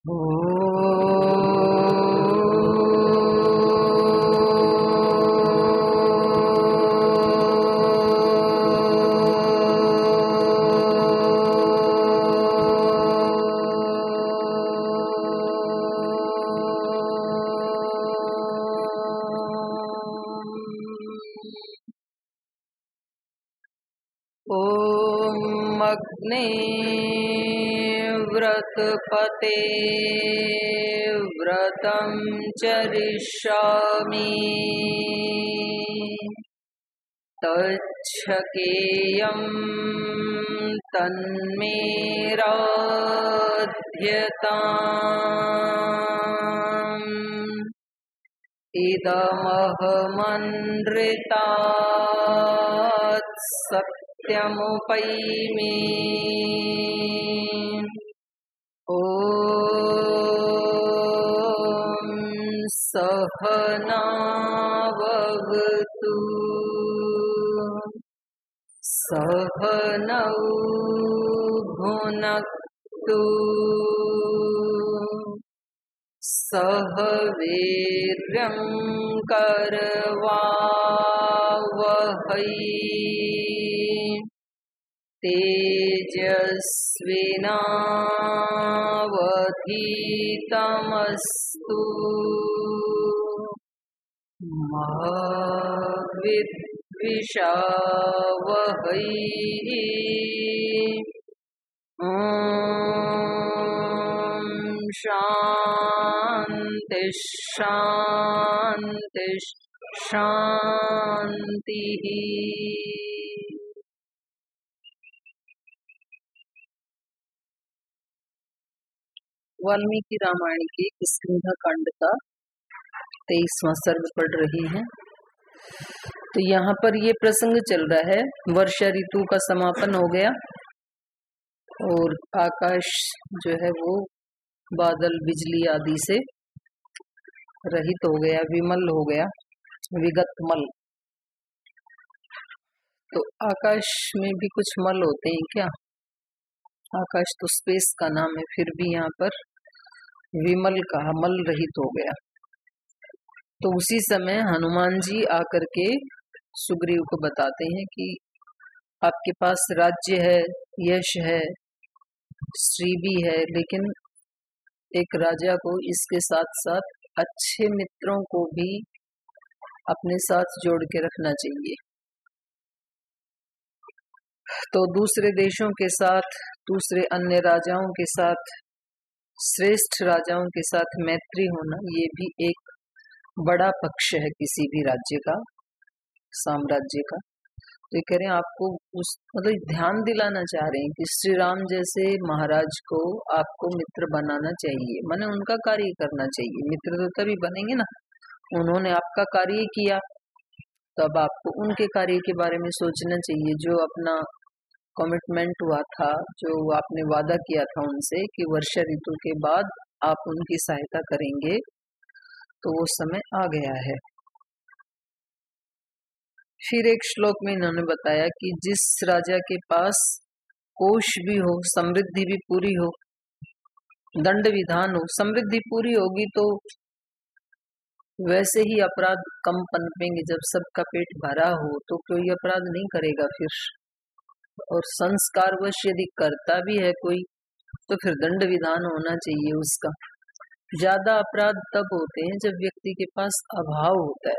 ॐ अग्ने व्रतपते व्रतं चरिष्यामि तच्छकेयं तन्मे राध्यताम् इदमहमनृतात् सत्यमुपैमि ॐ सहनाववतु सहनौ भुनक्तु सह वीर्यं करवावहै तेजस्विनावधीतमस्तु मा विद्विषावहै शांति शांति शांति। वाल्मीकि रामायण के किष्किंधा कांड का 23वां सर्ग पढ़ रही हैं। तो यहाँ पर ये प्रसंग चल रहा है, वर्षा ऋतु का समापन हो गया और आकाश जो है वो बादल बिजली आदि से रहित हो गया, विमल हो गया, विगत मल। तो आकाश में भी कुछ मल होते हैं क्या? आकाश तो स्पेस का नाम है, फिर भी यहाँ पर विमल कहा, मल रहित हो गया। तो उसी समय हनुमान जी आकर के सुग्रीव को बताते हैं कि आपके पास राज्य है, यश है, श्री भी है, लेकिन एक राजा को इसके साथ साथ अच्छे मित्रों को भी अपने साथ जोड़ के रखना चाहिए। तो दूसरे देशों के साथ, दूसरे अन्य राजाओं के साथ, श्रेष्ठ राजाओं के साथ मैत्री होना, ये भी एक बड़ा पक्ष है किसी भी राज्य का, साम्राज्य का। तो ये कह रहे हैं आपको उस मतलब ध्यान दिलाना चाह रहे हैं कि श्री राम जैसे महाराज को आपको मित्र बनाना चाहिए, माने उनका कार्य करना चाहिए। मित्र तो तभी बनेंगे ना, उन्होंने आपका कार्य किया, तब आपको उनके कार्य के बारे में सोचना चाहिए। जो अपना कमिटमेंट हुआ था, जो आपने वादा किया था उनसे कि वर्षा ऋतु के बाद आप उनकी सहायता करेंगे, तो वो समय आ गया है। फिर एक श्लोक में इन्होंने बताया कि जिस राजा के पास कोष भी हो, समृद्धि भी पूरी हो, दंड विधान हो, समृद्धि पूरी होगी तो वैसे ही अपराध कम पनपेंगे। जब सबका पेट भरा हो तो कोई अपराध नहीं करेगा फिर। और संस्कारवश यदि करता भी है कोई तो फिर दंड विधान होना चाहिए उसका। ज्यादा अपराध तब होते हैं जब व्यक्ति के पास अभाव होता है,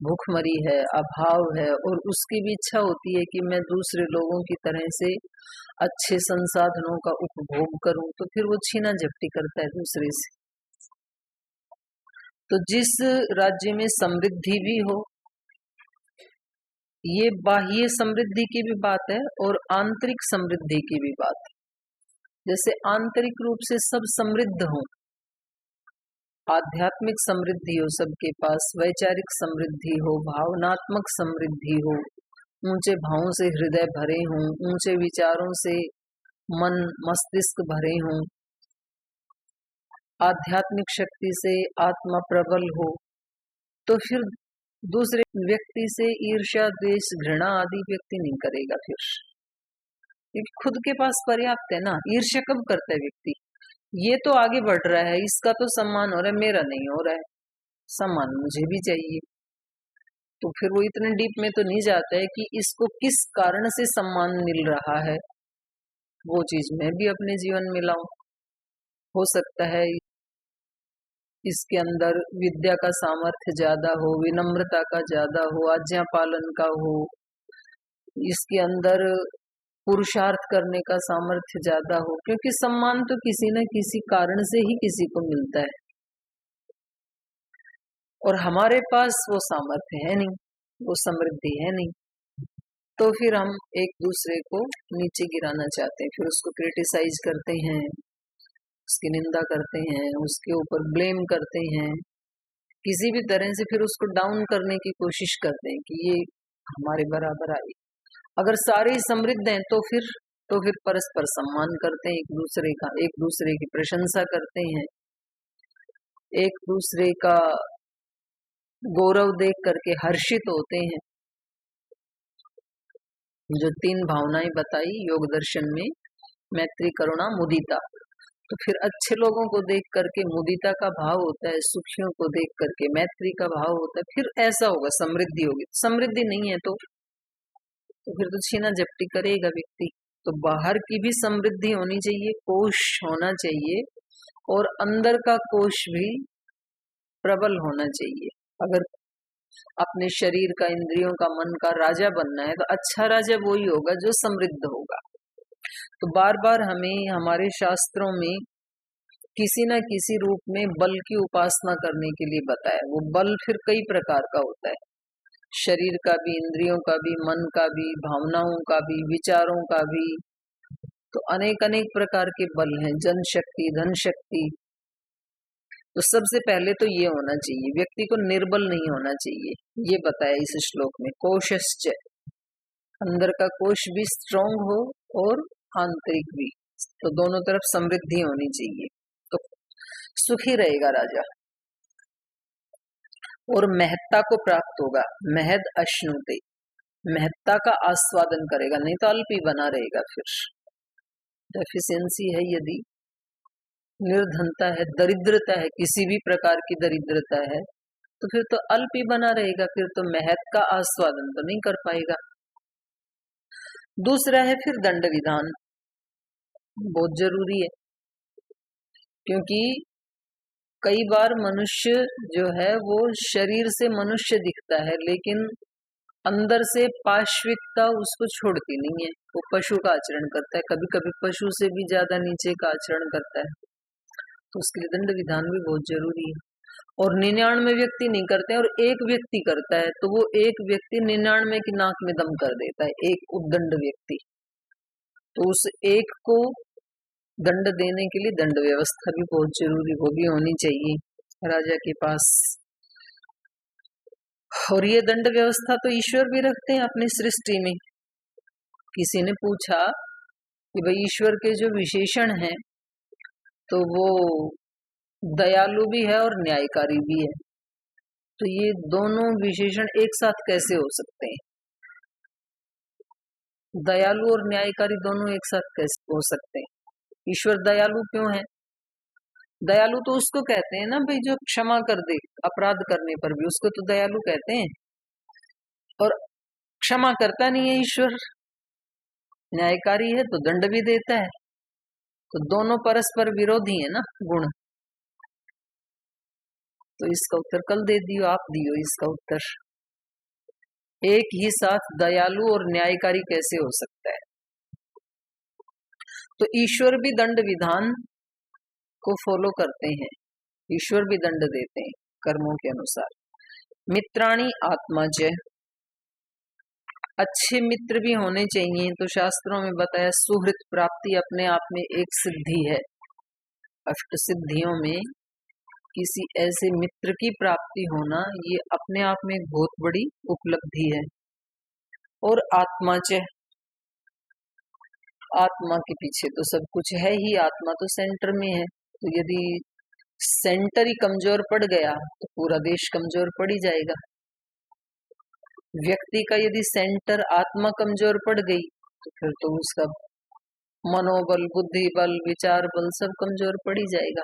भूखमरी है, अभाव है, और उसकी भी इच्छा होती है कि मैं दूसरे लोगों की तरह से अच्छे संसाधनों का उपभोग करूं, तो फिर वो छीना झपटी करता है दूसरे से। तो जिस राज्य में समृद्धि भी हो, ये बाह्य समृद्धि की भी बात है और आंतरिक समृद्धि की भी बात है। जैसे आंतरिक रूप से सब समृद्ध हो, आध्यात्मिक समृद्धि हो सबके पास, वैचारिक समृद्धि हो, भावनात्मक समृद्धि हो, ऊंचे भावों से हृदय भरे हों, ऊंचे विचारों से मन मस्तिष्क भरे हों, आध्यात्मिक शक्ति से आत्मा प्रबल हो, तो फिर दूसरे व्यक्ति से ईर्ष्या, द्वेष, घृणा आदि व्यक्ति नहीं करेगा फिर, क्योंकि खुद के पास पर्याप्त है ना। ईर्ष्या कब करता है व्यक्ति? ये तो आगे बढ़ रहा है, इसका तो सम्मान हो रहा है, मेरा नहीं हो रहा है, सम्मान मुझे भी चाहिए। तो फिर वो इतने डीप में तो नहीं जाता है कि इसको किस कारण से सम्मान मिल रहा है, वो चीज मैं भी अपने जीवन में लाऊं। हो सकता है इसके अंदर विद्या का सामर्थ्य ज्यादा हो, विनम्रता का ज्यादा हो, आज्ञा पालन का हो, इसके अंदर पुरुषार्थ करने का सामर्थ्य ज्यादा हो, क्योंकि सम्मान तो किसी न किसी कारण से ही किसी को मिलता है, और हमारे पास वो सामर्थ्य है नहीं, वो समृद्धि है नहीं। तो फिर हम एक दूसरे को नीचे गिराना चाहते हैं, फिर उसको क्रिटिसाइज करते हैं, उसकी निंदा करते हैं, उसके ऊपर ब्लेम करते हैं, किसी भी तरह से फिर उसको डाउन करने की कोशिश करते हैं कि ये हमारे बराबर आए। अगर सारे समृद्ध हैं तो फिर परस्पर सम्मान करते हैं एक दूसरे का, एक दूसरे की प्रशंसा करते हैं, एक दूसरे का गौरव देख करके हर्षित होते हैं। जो 3 भावनाएं बताई योग दर्शन में, मैत्री, करुणा, मुदिता, तो फिर अच्छे लोगों को देख करके मुदिता का भाव होता है, सुखियों को देख करके मैत्री का भाव होता है, फिर ऐसा होगा, समृद्धि होगी। समृद्धि नहीं है तो फिर तो छीना झपटी करेगा व्यक्ति। तो बाहर की भी समृद्धि होनी चाहिए, कोश होना चाहिए, और अंदर का कोश भी प्रबल होना चाहिए। अगर अपने शरीर का, इंद्रियों का, मन का राजा बनना है तो अच्छा राजा वही होगा जो समृद्ध होगा। तो बार बार हमें हमारे शास्त्रों में किसी न किसी रूप में बल की उपासना करने के लिए बताया। वो बल फिर कई प्रकार का होता है, शरीर का भी, इंद्रियों का भी, मन का भी, भावनाओं का भी, विचारों का भी। तो अनेक अनेक प्रकार के बल हैं, जन शक्ति, धन शक्ति। तो सबसे पहले तो ये होना चाहिए, व्यक्ति को निर्बल नहीं होना चाहिए, ये बताया इस श्लोक में। कोशश्च, अंदर का कोश भी स्ट्रांग हो और आंतरिक भी, तो दोनों तरफ समृद्धि होनी चाहिए, तो सुखी रहेगा राजा और महत्ता को प्राप्त होगा। महद अश्नुते, महत्ता का आस्वादन करेगा, नहीं तो अल्प ही बना रहेगा। फिर डेफिशिएंसी है, यदि निर्धनता है, दरिद्रता है, किसी भी प्रकार की दरिद्रता है, तो फिर तो अल्प ही बना रहेगा, फिर तो महत्ता का आस्वादन तो नहीं कर पाएगा। दूसरा है फिर दंड विधान, बहुत जरूरी है, क्योंकि कई बार मनुष्य जो है वो शरीर से मनुष्य दिखता है, लेकिन अंदर से पाश्विकता उसको छोड़ती नहीं है, वो पशु का आचरण करता है, कभी कभी पशु से भी ज्यादा नीचे का आचरण करता है। तो उसके लिए दंड विधान भी बहुत जरूरी है। और 99 व्यक्ति नहीं करते हैं और एक व्यक्ति करता है, तो वो एक व्यक्ति 99 की नाक में दम कर देता है, एक उद्दंड व्यक्ति। तो उस एक को दंड देने के लिए दंड व्यवस्था भी बहुत जरूरी, वो भी होनी चाहिए राजा के पास। और ये दंड व्यवस्था तो ईश्वर भी रखते हैं अपनी सृष्टि में। किसी ने पूछा कि भाई ईश्वर के जो विशेषण हैं, तो वो दयालु भी है और न्यायकारी भी है, तो ये दोनों विशेषण एक साथ कैसे हो सकते हैं? दयालु और न्यायकारी दोनों एक साथ कैसे हो सकते हैं? ईश्वर दयालु क्यों है? दयालु तो उसको कहते हैं ना भाई, जो क्षमा कर दे अपराध करने पर भी, उसको तो दयालु कहते हैं। और क्षमा करता नहीं है ईश्वर, न्यायकारी है तो दंड भी देता है, तो दोनों परस्पर विरोधी है ना गुण। तो इसका उत्तर कल दे दियो, आप दियो इसका उत्तर। एक ही साथ दयालु और न्यायकारी कैसे हो सकता है? तो ईश्वर भी दंड विधान को फॉलो करते हैं, ईश्वर भी दंड देते हैं कर्मों के अनुसार। मित्राणि आत्मज, अच्छे मित्र भी होने चाहिए। तो शास्त्रों में बताया सुहृत प्राप्ति अपने आप में एक सिद्धि है, अष्ट सिद्धियों में किसी ऐसे मित्र की प्राप्ति होना ये अपने आप में एक बहुत बड़ी उपलब्धि है। और आत्मज, आत्मा के पीछे तो सब कुछ है ही, आत्मा तो सेंटर में है। तो यदि सेंटर ही कमजोर पड़ गया तो पूरा देश कमजोर पड़ ही जाएगा। व्यक्ति का यदि सेंटर आत्मा कमजोर पड़ गई तो फिर तो उसका मनोबल, बुद्धि बल, विचार बल सब कमजोर पड़ ही जाएगा।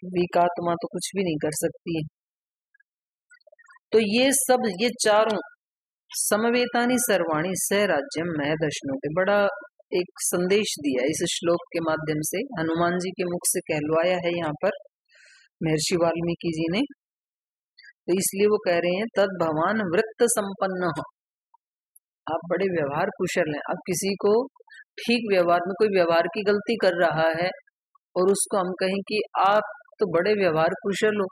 वीक आत्मा तो कुछ भी नहीं कर सकती है। तो ये सब, ये चारों समवेतानि सर्वाणि स राज्यम महदश्नुते, बड़ा एक संदेश दिया इस श्लोक के माध्यम से, हनुमान जी के मुख से कहलवाया है यहाँ पर महर्षि वाल्मीकि जी ने। तो इसलिए वो कह रहे हैं तद भगवान वृत्त संपन्न हो, आप बड़े व्यवहार कुशल हैं। अब किसी को ठीक व्यवहार में, कोई व्यवहार की गलती कर रहा है और उसको हम कहें कि आप तो बड़े व्यवहार कुशल हो,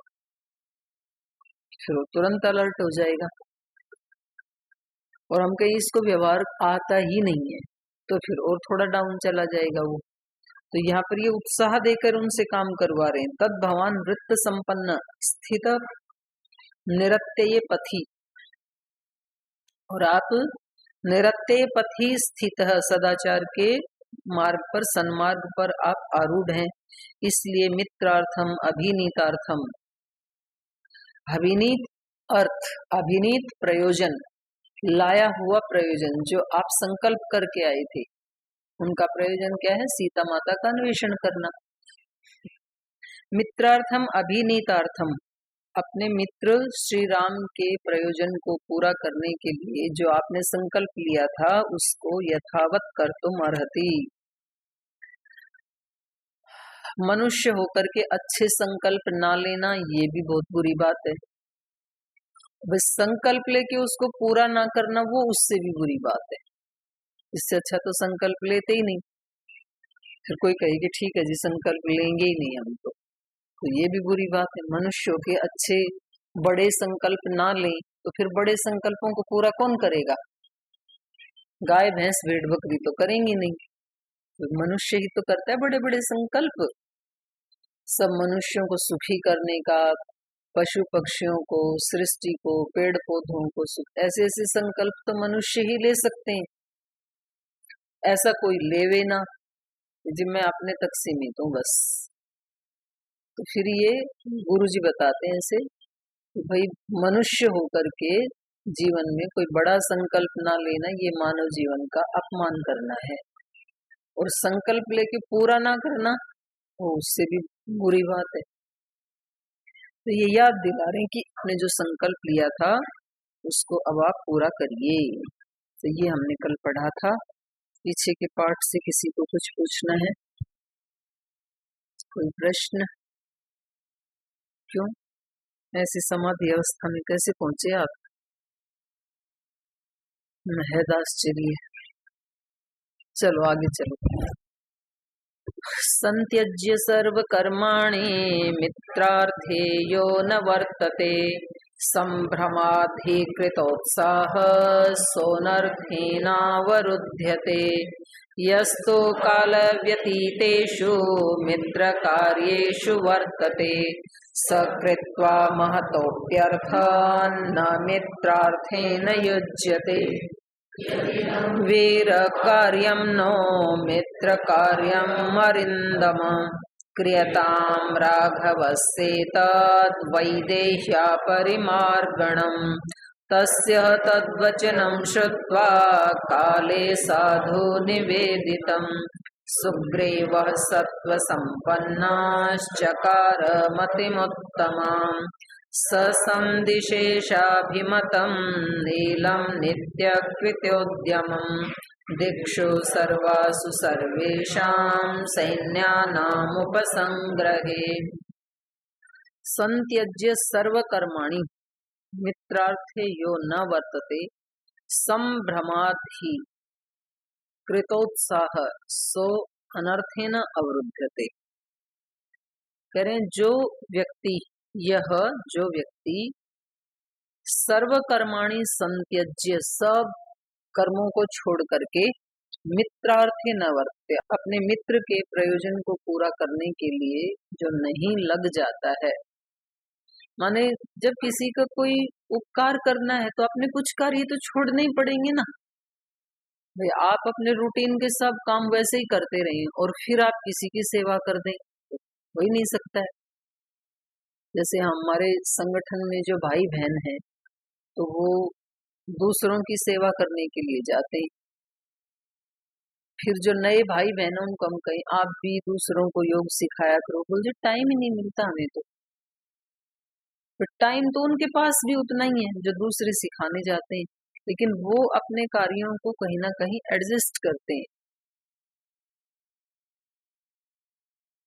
फिर वो तुरंत अलर्ट हो जाएगा। और हम कहीं इसको व्यवहार आता ही नहीं है, तो फिर और थोड़ा डाउन चला जाएगा वो। तो यहाँ पर ये उत्साह देकर उनसे काम करवा रहे हैं। तद भगवान वृत्त संपन्न स्थित निरत्यय पथि, और आप निरत्यय पथि स्थित सदाचार के मार्ग पर, सन्मार्ग पर आप आरूढ़ हैं। इसलिए मित्रार्थम अभिनीतार्थम, अभिनीत अर्थ, अभिनीत प्रयोजन, लाया हुआ प्रयोजन, जो आप संकल्प करके आए थे, उनका प्रयोजन क्या है? सीता माता का अन्वेषण करना। मित्रार्थम अभिनीतार्थम, अपने मित्र श्री राम के प्रयोजन को पूरा करने के लिए जो आपने संकल्प लिया था, उसको यथावत कर्तुम अर्हति। मनुष्य होकर के अच्छे संकल्प ना लेना, ये भी बहुत बुरी बात है। बस संकल्प लेके उसको पूरा ना करना, वो उससे भी बुरी बात है। इससे अच्छा तो संकल्प लेते ही नहीं, फिर कोई कहे कि ठीक है जी संकल्प लेंगे ही नहीं हम तो ये भी बुरी बात है। मनुष्यों के अच्छे बड़े संकल्प ना लें तो फिर बड़े संकल्पों को पूरा कौन करेगा? गाय भैंस भेड़ बकरी तो करेंगे नहीं, तो मनुष्य ही तो करता है बड़े बड़े संकल्प। सब मनुष्यों को सुखी करने का, पशु पक्षियों को, सृष्टि को, पेड़ पौधों को सुख, ऐसे ऐसे संकल्प तो मनुष्य ही ले सकते हैं। ऐसा कोई लेवे ना जी मैं अपने तक सीमित हूं बस। तो फिर ये गुरु जी बताते हैं ऐसे कि भाई मनुष्य होकर के जीवन में कोई बड़ा संकल्प ना लेना, ये मानव जीवन का अपमान करना है। और संकल्प लेके पूरा ना करना, वो उससे भी बुरी बात है। तो ये याद दिला रहे हैं कि आपने जो संकल्प लिया था उसको अब आप पूरा करिए। तो ये हमने कल पढ़ा था। पीछे के पाठ से किसी को कुछ पूछना है? कोई प्रश्न? क्यों ऐसी समाधि अवस्था में कैसे पहुंचे आप? महदाश्चर्य। चलो आगे चलो। संत्यज्य सर्वकर्माणि मित्रार्थे यो न वर्तते, संभ्रमाधिकृतोत्साह सोनर्थेनावरुध्यते। यस्तो कालव्यतीतेषु मित्रकार्येषु वर्तते, सकृत्वा महतोऽप्यर्थान् न मित्रार्थेन युज्यते। वीरकार्यं नो मित्रकार्यम् अरिन्दम, क्रियतां राघवस्येतद् वैदेह्या परिमार्गणम्। तस्य तद्वचनं श्रुत्वा काले साधु निवेदितम्, सुग्रीवः सत्त्वसम्पन्नाश्चकार मतिमुत्तमाम्। ससन्दिशेषाभिमतं नीलं नित्यकृत्योद्यमम्, दिक्षु सर्वासु सर्वेषां सैन्यानामुपसंग्रहे। संत्यज्य सर्वकर्माणि मित्रार्थे यो न वर्तते, संभ्रमाद्धि कृतोत्साह सो अनर्थेन अवरुध्यते। करें जो व्यक्ति सर्वकर्माणि संत्यज्य, सब कर्मों को छोड़ करके, मित्रार्थे न वर्तते, अपने मित्र के प्रयोजन को पूरा करने के लिए जो नहीं लग जाता है। माने जब किसी का कोई उपकार करना है तो अपने कुछ कार्य तो छोड़ने ही पड़ेंगे ना भाई। आप अपने रूटीन के सब काम वैसे ही करते रहिए और फिर आप किसी की सेवा कर दें, हो ही नहीं सकता है। जैसे हमारे संगठन में जो भाई बहन हैं तो वो दूसरों की सेवा करने के लिए जाते हैं, फिर जो नए भाई बहन हैं उनको हम कहें आप भी दूसरों को योग सिखाया करो, बोल टाइम ही नहीं मिलता हमें तो टाइम तो उनके पास भी उतना ही है जो दूसरे सिखाने जाते हैं, लेकिन वो अपने कार्यों को कहीं ना कहीं एडजस्ट करते हैं।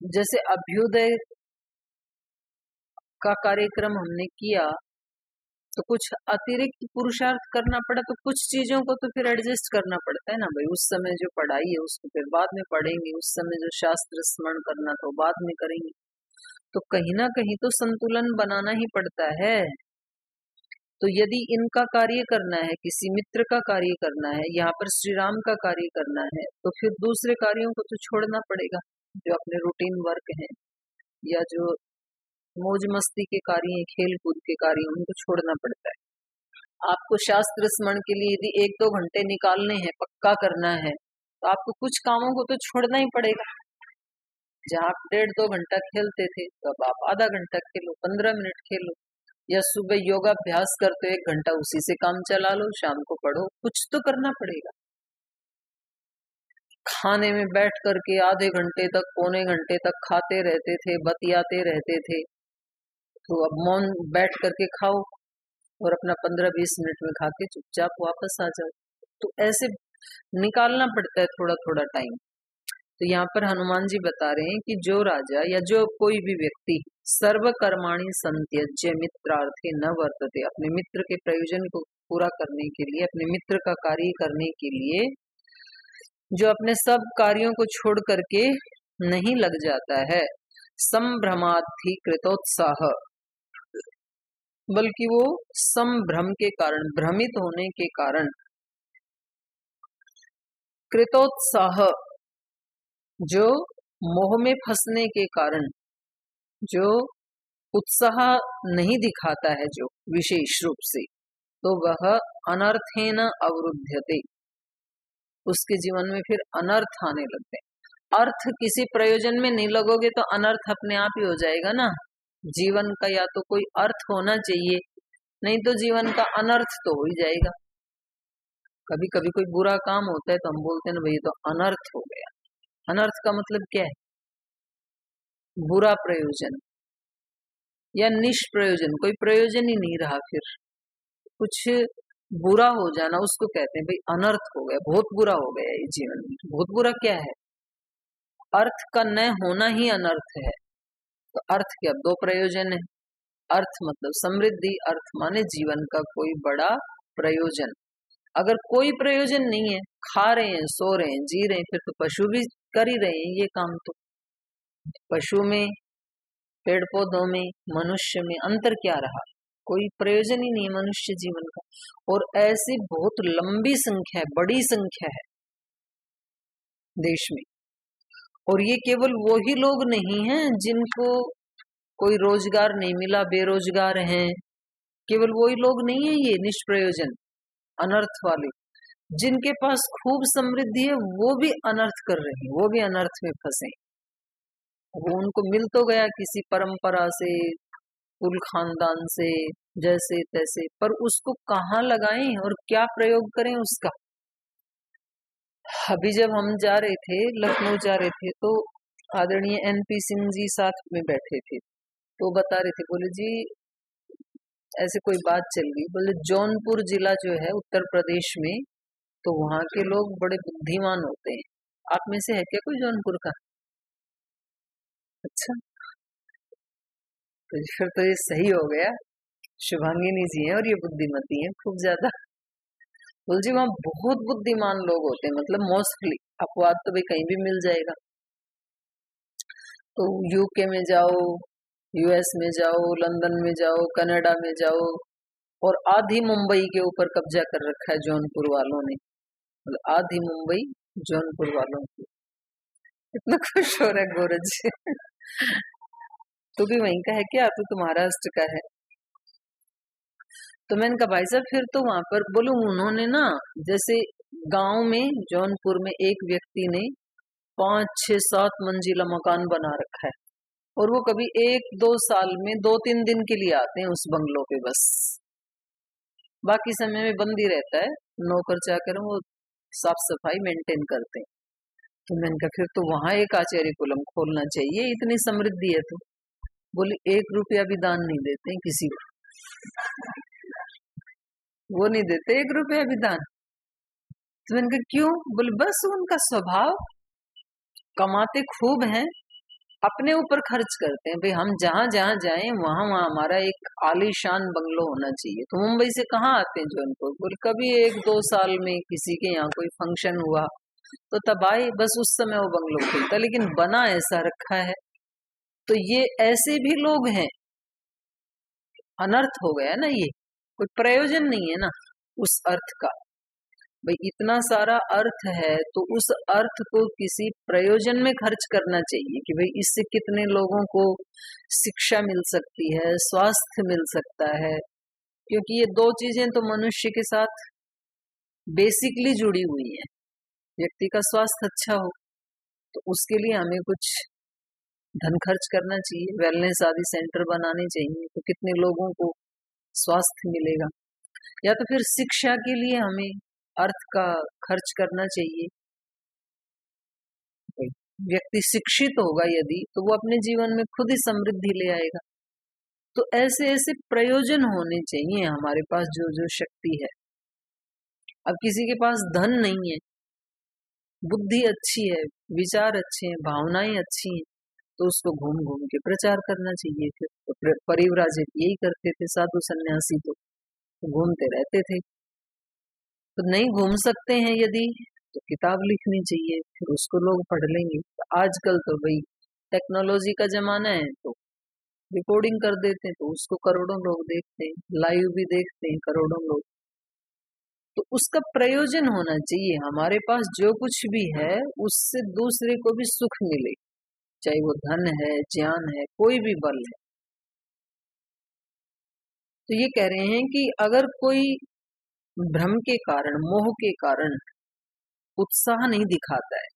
जैसे अभ्युदय का कार्यक्रम हमने किया तो कुछ अतिरिक्त पुरुषार्थ करना पड़ा, तो कुछ चीजों को तो फिर एडजस्ट करना पड़ता है ना भाई। उस समय जो पढ़ाई है उसको फिर बाद में पढ़ेंगे, उस समय जो शास्त्र स्मरण करना तो बाद में करेंगे, तो कहीं ना कहीं तो संतुलन बनाना ही पड़ता है। तो यदि इनका कार्य करना है, किसी मित्र का कार्य करना है, यहाँ पर श्री राम का कार्य करना है, तो फिर दूसरे कार्यों को तो छोड़ना पड़ेगा जो अपने रूटीन वर्क हैं या जो मौज मस्ती के कार्य हैं, खेल कूद के कार्य, उनको छोड़ना पड़ता है। आपको शास्त्र स्मरण के लिए यदि 1-2 घंटे निकालने हैं, पक्का करना है, तो आपको कुछ कामों को तो छोड़ना ही पड़ेगा। जहाँ आप 1.5-2 घंटा खेलते थे तो अब आप आधा घंटा खेलो, 15 मिनट खेलो, या सुबह योगाभ्यास करते 1 घंटा उसी से काम चला लो, शाम को पढ़ो, कुछ तो करना पड़ेगा। खाने में बैठ करके आधे घंटे तक, पौने घंटे तक खाते रहते थे, बतियाते रहते थे, तो अब मौन बैठ करके खाओ और अपना 15-20 मिनट में खा के चुपचाप वापस आ जाओ। तो ऐसे निकालना पड़ता है थोड़ा थोड़ा टाइम। तो यहाँ पर हनुमान जी बता रहे हैं कि जो राजा या जो कोई भी व्यक्ति सर्व कर्माणि संत्यज्य मित्रार्थे न वर्तते, अपने मित्र के प्रयोजन को पूरा करने के लिए, अपने मित्र का कार्य करने के लिए जो अपने सब कार्यों को छोड़ करके नहीं लग जाता है, संभ्रमाद्धि कृतोत्साह, बल्कि वो संभ्रम के कारण, भ्रमित होने के कारण, कृतोत्साह जो मोह में फंसने के कारण, जो उत्साह नहीं दिखाता है जो विशेष रूप से, तो वह अनर्थेन अवरुध्यते, उसके जीवन में फिर अनर्थ आने लगते हैं। अर्थ किसी प्रयोजन में नहीं लगोगे तो अनर्थ अपने आप ही हो जाएगा ना। जीवन का या तो कोई अर्थ होना चाहिए, नहीं तो जीवन का अनर्थ तो हो ही जाएगा। कभी कभी कोई बुरा काम होता है तो हम बोलते हैं ना भाई तो अनर्थ हो गया। अनर्थ का मतलब क्या है? बुरा प्रयोजन या निष्प्रयोजन, कोई प्रयोजन ही नहीं रहा, फिर कुछ बुरा हो जाना, उसको कहते हैं भाई अनर्थ हो गया, बहुत बुरा हो गया ये जीवन में। बहुत बुरा क्या है? अर्थ का न होना ही अनर्थ है। तो अर्थ के अब 2 प्रयोजन है। अर्थ मतलब समृद्धि, अर्थ माने जीवन का कोई बड़ा प्रयोजन। अगर कोई प्रयोजन नहीं है, खा रहे हैं, सो रहे हैं, जी रहे हैं, फिर तो पशु भी कर ही रहे हैं ये काम। तो पशु में, पेड़ पौधों में, मनुष्य में अंतर क्या रहा? कोई प्रयोजन ही नहीं है मनुष्य जीवन का। और ऐसी बहुत लंबी संख्या है, बड़ी संख्या है देश में। और ये केवल वो ही लोग नहीं हैं जिनको कोई रोजगार नहीं मिला, बेरोजगार हैं, केवल वही लोग नहीं है ये निष्प्रयोजन अनर्थ वाले। जिनके पास खूब समृद्धि है वो भी अनर्थ कर रहे हैं, वो भी अनर्थ में फंसे। वो उनको मिल तो गया किसी परंपरा से, कुल खानदान से, जैसे तैसे, पर उसको कहाँ लगाएं और क्या प्रयोग करें उसका। अभी जब हम जा रहे थे, लखनऊ जा रहे थे, तो आदरणीय NP सिंह जी साथ में बैठे थे, तो बता रहे थे, बोले जी ऐसे कोई बात चल गई, बोले जौनपुर जिला जो है उत्तर प्रदेश में, तो वहां के लोग बड़े बुद्धिमान होते हैं। आप में से है क्या कोई जौनपुर का? अच्छा, तो फिर तो ये सही हो गया, शुभांगिनी जी हैं और ये बुद्धिमती हैं खूब ज्यादा। बोल जी वहां बहुत बुद्धिमान लोग होते हैं, मतलब मोस्टली। अपवाद तो भाई कहीं भी मिल जाएगा। तो UK में जाओ, US में जाओ, लंदन में जाओ, कनाडा में जाओ, और आधी मुंबई के ऊपर कब्जा कर रखा है जौनपुर वालों ने, मतलब आधी मुंबई जौनपुर वालों की। इतना खुश हो रहा है गोरज तू भी वहीं का है क्या? तू तो महाराष्ट्र का है। तो मैंने कहा भाई साहब फिर तो वहां पर, बोलूं उन्होंने ना, जैसे गांव में, जौनपुर में एक व्यक्ति ने 5-6-7 मंजिला मकान बना रखा है, और वो कभी 1-2 साल में 2-3 दिन के लिए आते हैं उस बंगलों पे बस, बाकी समय में बंद ही रहता है। नौकर चाकर वो साफ सफाई मेंटेन करते हैं। तो मैंने कहा फिर तो वहां एक आचार्य कुलम खोलना चाहिए, इतनी समृद्धि है तो। बोले 1 रुपया भी दान नहीं देते किसी को, वो नहीं देते 1 रुपया भी दान। तो मैंने कहा क्यों? बोले बस उनका स्वभाव, कमाते खूब हैं, अपने ऊपर खर्च करते हैं। भाई हम जहां जहां जाएं वहां वहां हमारा एक आलीशान बंगलो होना चाहिए। तो मुंबई से कहाँ आते हैं जौनपुर? बोले कभी 1-2 साल में किसी के यहाँ कोई फंक्शन हुआ तो तब आए, बस उस समय वो बंगलो खुलता, लेकिन बना ऐसा रखा है। तो ये ऐसे भी लोग हैं, अनर्थ हो गया ना, ये कोई प्रयोजन नहीं है ना उस अर्थ का। भाई इतना सारा अर्थ है तो उस अर्थ को किसी प्रयोजन में खर्च करना चाहिए कि भाई इससे कितने लोगों को शिक्षा मिल सकती है, स्वास्थ्य मिल सकता है। क्योंकि ये 2 चीजें तो मनुष्य के साथ बेसिकली जुड़ी हुई हैं। व्यक्ति का स्वास्थ्य अच्छा हो तो उसके लिए हमें कुछ धन खर्च करना चाहिए, वेलनेस आदि सेंटर बनाने चाहिए, तो कितने लोगों को स्वास्थ्य मिलेगा। या तो फिर शिक्षा के लिए हमें अर्थ का खर्च करना चाहिए। व्यक्ति शिक्षित होगा यदि, तो वो अपने जीवन में खुद ही समृद्धि ले आएगा। तो ऐसे ऐसे प्रयोजन होने चाहिए हमारे पास जो जो शक्ति है। अब किसी के पास धन नहीं है, बुद्धि अच्छी है, विचार अच्छे हैं, भावनाएं अच्छी हैं, तो उसको घूम घूम के प्रचार करना चाहिए। फिर तो परिव्राजक यही करते थे, साधु सन्यासी तो घूमते रहते थे। तो नहीं घूम सकते हैं यदि, तो किताब लिखनी चाहिए, फिर उसको लोग पढ़ लेंगे। तो आजकल तो भाई टेक्नोलॉजी का जमाना है, तो रिकॉर्डिंग कर देते हैं तो उसको करोड़ों लोग देखते हैं, लाइव भी देखते हैं करोड़ों लोग। तो उसका प्रयोजन होना चाहिए। हमारे पास जो कुछ भी है उससे दूसरे को भी सुख मिले, चाहे वो धन है, ज्ञान है, कोई भी बल है। तो ये कह रहे हैं कि अगर कोई भ्रम के कारण, मोह के कारण उत्साह नहीं दिखाता है,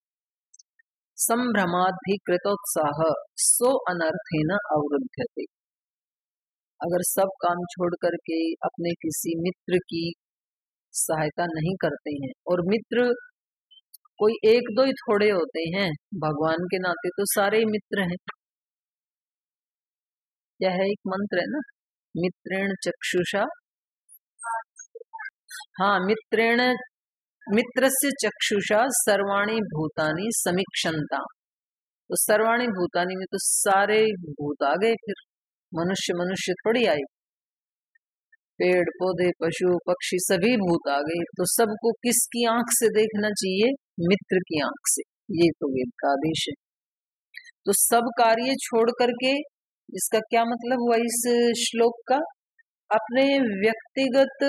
संभ्रमाधिकृतोत्साह सो अनर्थेन अवरुध्यते। अगर सब काम छोड़ करके अपने किसी मित्र की सहायता नहीं करते हैं, और मित्र कोई 1-2 ही थोड़े होते हैं, भगवान के नाते तो सारे ही मित्र हैं। यह है एक मंत्र है ना, मित्रेण चक्षुषा, हाँ मित्रेण, मित्रस्य चक्षुषा सर्वाणि भूतानि समीक्षन्ता। तो सर्वाणि भूतानि में तो सारे भूत आ गए, फिर मनुष्य मनुष्य थोड़ी आए, पेड़ पौधे पशु पक्षी सभी भूत आ गए। तो सबको किसकी आंख से देखना चाहिए? मित्र की आंख से। ये तो वेद का आदेश है। तो सब कार्य छोड़ करके, इसका क्या मतलब हुआ इस श्लोक का? अपने व्यक्तिगत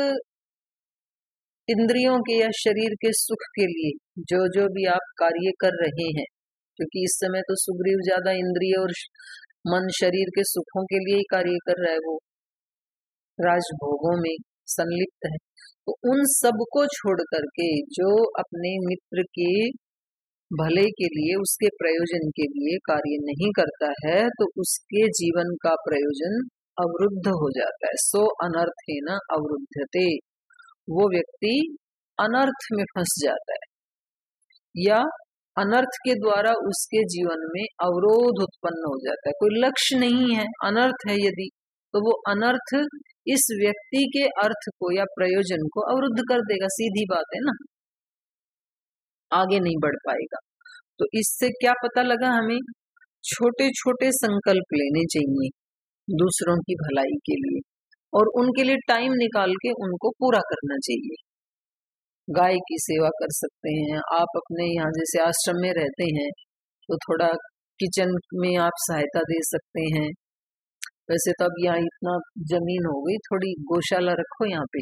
इंद्रियों के या शरीर के सुख के लिए जो जो भी आप कार्य कर रहे हैं, क्योंकि इस समय तो सुग्रीव ज्यादा इंद्रिय और मन शरीर के सुखों के लिए ही कार्य कर रहा है, वो राजभोगों में संलिप्त है। तो उन सब को छोड़ करके जो अपने मित्र के भले के लिए, उसके प्रयोजन के लिए कार्य नहीं करता है, तो उसके जीवन का प्रयोजन अवरुद्ध हो जाता है। सो अनर्थेन अवरुध्यते, वो व्यक्ति अनर्थ में फंस जाता है, या अनर्थ के द्वारा उसके जीवन में अवरोध उत्पन्न हो जाता है। कोई लक्ष्य नहीं है, अनर्थ है यदि, तो वो अनर्थ इस व्यक्ति के अर्थ को या प्रयोजन को अवरुद्ध कर देगा। सीधी बात है ना, आगे नहीं बढ़ पाएगा। तो इससे क्या पता लगा हमें? छोटे छोटे संकल्प लेने चाहिए दूसरों की भलाई के लिए, और उनके लिए टाइम निकाल के उनको पूरा करना चाहिए। गाय की सेवा कर सकते हैं आप, अपने यहाँ जैसे आश्रम में रहते हैं तो थोड़ा किचन में आप सहायता दे सकते हैं। वैसे तो अब यहाँ इतना जमीन हो गई, थोड़ी गौशाला रखो यहाँ पे,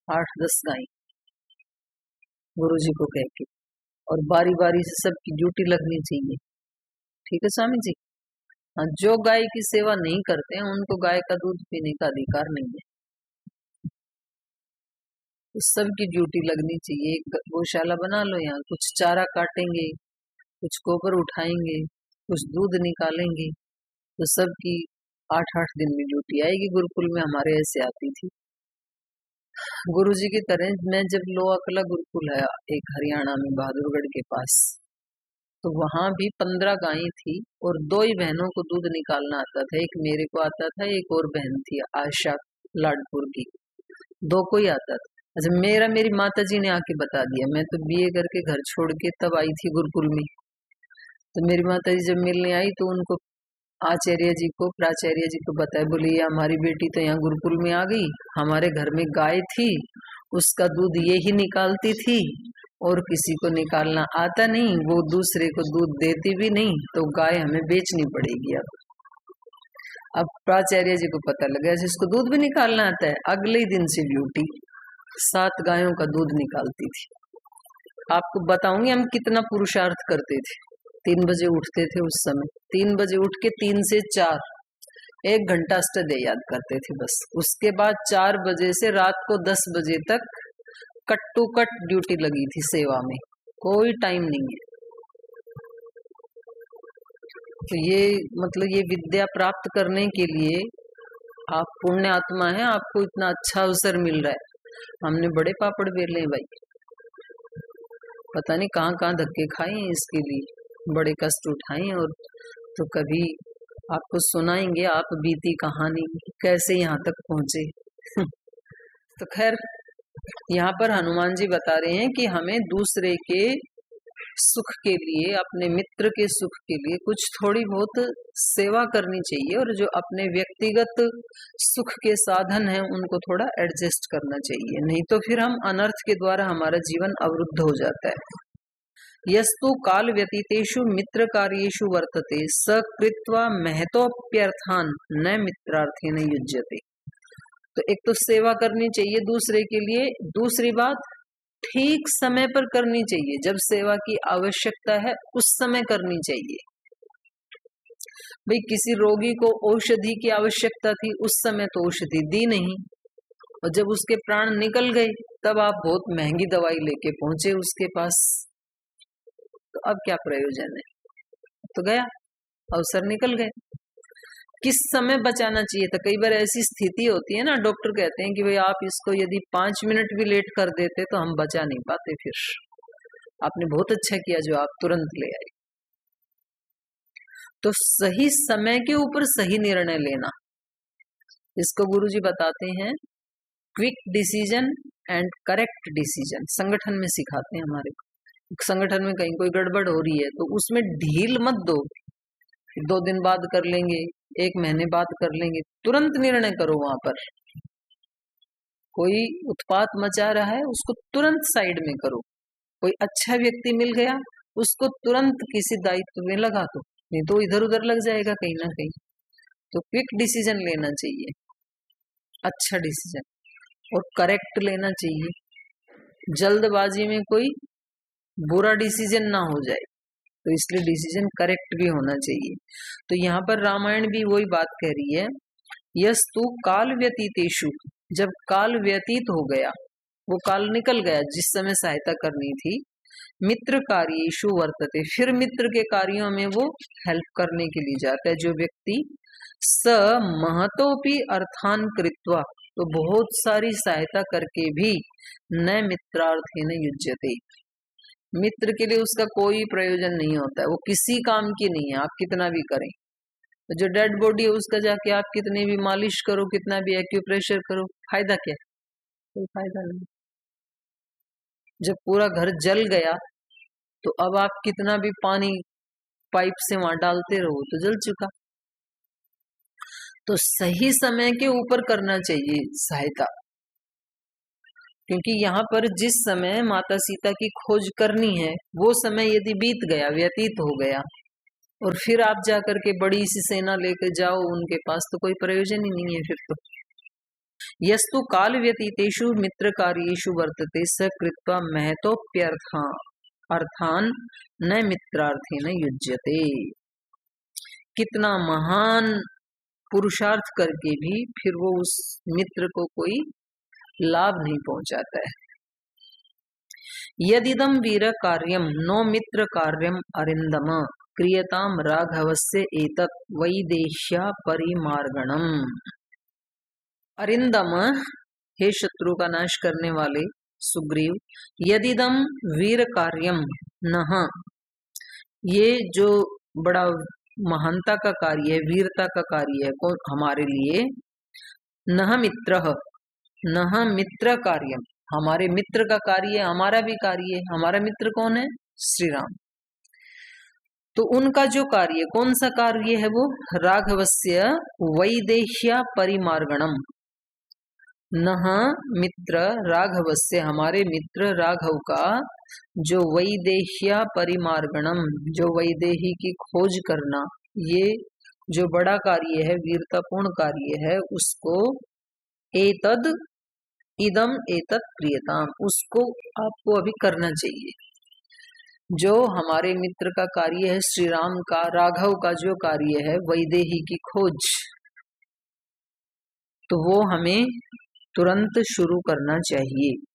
8-10 गाय गुरुजी को कह के, और बारी बारी से सबकी ड्यूटी लगनी चाहिए। ठीक है स्वामी जी? हाँ, जो गाय की सेवा नहीं करते हैं उनको गाय का दूध पीने का अधिकार नहीं है, तो सबकी ड्यूटी लगनी चाहिए। एक गौशाला बना लो, यहाँ कुछ चारा काटेंगे, कुछ गोबर उठाएंगे, कुछ दूध निकालेंगे, तो सबकी 8-8 दिन में ड्यूटी आएगी। गुरुकुल में हमारे ऐसे आती थी। गुरुजी की तरह मैं जब लोअकला गुरुकुल है एक हरियाणा में बहादुरगढ़ के पास, तो वहां भी 15 गायें थी और 2 ही बहनों को दूध निकालना आता था। एक मेरे को आता था, एक और बहन थी आशा लाडपुर की, 2 को ही आता था। अच्छा, मेरी माता जी ने आके बता दिया। मैं तो बीए करके घर छोड़ के तब आई थी गुरुकुल में। तो मेरी माता जी जब मिलने आई तो उनको आचार्य जी को, प्राचार्य जी को बताया, बोली ये हमारी बेटी तो यहाँ गुरुकुल में आ गई, हमारे घर में गाय थी, उसका दूध ये ही निकालती थी और किसी को निकालना आता नहीं, वो दूसरे को दूध देती भी नहीं, तो गाय हमें बेचनी पड़ेगी। अब प्राचार्य जी को पता लगा जिसको दूध भी निकालना आता है, अगले दिन से ड्यूटी 7 गायों का दूध निकालती थी। आपको बताऊंगी हम कितना पुरुषार्थ करते थे। 3 बजे उठते थे उस समय, 3 बजे उठ के 3 से 4 1 घंटा अष्टदय याद करते थे बस। उसके बाद 4 बजे से रात को 10 बजे तक कट टू कट ड्यूटी लगी थी सेवा में, कोई टाइम नहीं है। तो ये मतलब ये विद्या प्राप्त करने के लिए आप पुण्य आत्मा है, आपको इतना अच्छा अवसर मिल रहा है। हमने बड़े पापड़ बेले भाई, पता नहीं कहाँ कहाँ धक्के खाए हैं इसके लिए, बड़े कष्ट उठाए। और तो कभी आपको सुनाएंगे आप बीती कहानी, कैसे यहाँ तक पहुंचे। तो खैर, यहाँ पर हनुमान जी बता रहे हैं कि हमें दूसरे के सुख के लिए, अपने मित्र के सुख के लिए कुछ थोड़ी बहुत सेवा करनी चाहिए, और जो अपने व्यक्तिगत सुख के साधन हैं उनको थोड़ा एडजस्ट करना चाहिए, नहीं तो फिर हम अनर्थ के द्वारा हमारा जीवन अवरुद्ध हो जाता है। यस्तु काल व्यतीतेषु मित्र कार्येषु वर्तते स कृत्वा महतोप्यर्थान न मित्रार्थेन युज्यते। तो एक तो सेवा करनी चाहिए दूसरे के लिए, दूसरी बात ठीक समय पर करनी चाहिए। जब सेवा की आवश्यकता है उस समय करनी चाहिए। भाई किसी रोगी को औषधि की आवश्यकता थी, उस समय तो औषधि दी नहीं, और जब उसके प्राण निकल गए तब आप बहुत महंगी दवाई लेके पहुंचे उसके पास, तो अब क्या प्रयोजन है, तो गया, अवसर निकल गए। किस समय बचाना चाहिए था। कई बार ऐसी स्थिति होती है ना, डॉक्टर कहते हैं कि भाई आप इसको यदि 5 मिनट भी लेट कर देते तो हम बचा नहीं पाते, फिर आपने बहुत अच्छा किया जो आप तुरंत ले आए। तो सही समय के ऊपर सही निर्णय लेना, इसको गुरुजी बताते हैं quick decision and correct decision. संगठन में सिखाते हैं हमारे को। संगठन में कहीं कोई गड़बड़ हो रही है तो उसमें ढील मत दो, 2 दिन बाद कर लेंगे, 1 महीने बाद कर लेंगे, तुरंत निर्णय करो। वहां पर कोई उत्पात मचा रहा है उसको तुरंत साइड में करो। कोई अच्छा व्यक्ति मिल गया उसको तुरंत किसी दायित्व में लगा दो, नहीं तो इधर उधर लग जाएगा कहीं ना कहीं। तो क्विक डिसीजन लेना चाहिए, अच्छा डिसीजन, और करेक्ट लेना चाहिए। जल्दबाजी में कोई बुरा डिसीजन ना हो जाए, तो इसलिए डिसीजन करेक्ट भी होना चाहिए। तो यहाँ पर रामायण भी वही बात कह रही है, यस्तु काल व्यतीतेषु, जब काल व्यतीत हो गया, वो काल निकल गया जिस समय सहायता करनी थी, मित्र कार्येषु वर्तते, फिर मित्र के कार्यों में वो हेल्प करने के लिए जाता है जो व्यक्ति, स महतोपि अर्थान कृत्वा, तो बहुत सारी सहायता करके भी न मित्रार्थेन युज्यते, मित्र के लिए उसका कोई प्रयोजन नहीं होता है, वो किसी काम की नहीं है, आप कितना भी करें। तो जो डेड बॉडी है उसका जाके आप कितनी भी मालिश करो, कितना भी एक्यूप्रेशर करो, फायदा क्या, कोई फायदा नहीं। जब पूरा घर जल गया तो अब आप कितना भी पानी पाइप से वहां डालते रहो तो जल चुका। तो सही समय के ऊपर करना चाहिए सहायता, क्योंकि यहाँ पर जिस समय माता सीता की खोज करनी है वो समय यदि बीत गया, व्यतीत हो गया, और फिर आप जाकर के बड़ी सी सेना लेकर जाओ उनके पास, तो कोई प्रयोजन ही नहीं है फिर तो। यस्तु काल व्यतीतेषु मित्र कार्येषु वर्तते स कृत्वा महतोप्यर्था अर्थान न मित्रार्थेन युज्यते। कितना महान पुरुषार्थ करके भी फिर वो उस मित्र को कोई लाभ नहीं पहुंचाता है। यदिदम वीर कार्यम नो मित्र कार्यम अरिंदम क्रियताम राघवस्य एतत् वैदेश्या परिमार्गणम। अरिंदम, हे शत्रु का नाश करने वाले सुग्रीव, यदिदम वीर कार्यम नह, ये जो बड़ा महानता का कार्य है, वीरता का कार्य है कौन हमारे लिए, नह मित्र, नह मित्र कार्यम, हमारे मित्र का कार्य, हमारा भी कार्य है। हमारा मित्र कौन है? श्री राम। तो उनका जो कार्य, कौन सा कार्य है वो? राघवस्य वैदेह्या परिमार्गणम, नह मित्र राघवस्य, हमारे मित्र राघव का जो वैदेह्या परिमार्गणम, जो वैदेही की खोज करना, ये जो बड़ा कार्य है, वीरतापूर्ण कार्य है, उसको एतद इदम एतत् प्रियताम, उसको आपको अभी करना चाहिए। जो हमारे मित्र का कार्य है, श्री राम का, राघव का जो कार्य है वैदेही की खोज, तो वो हमें तुरंत शुरू करना चाहिए।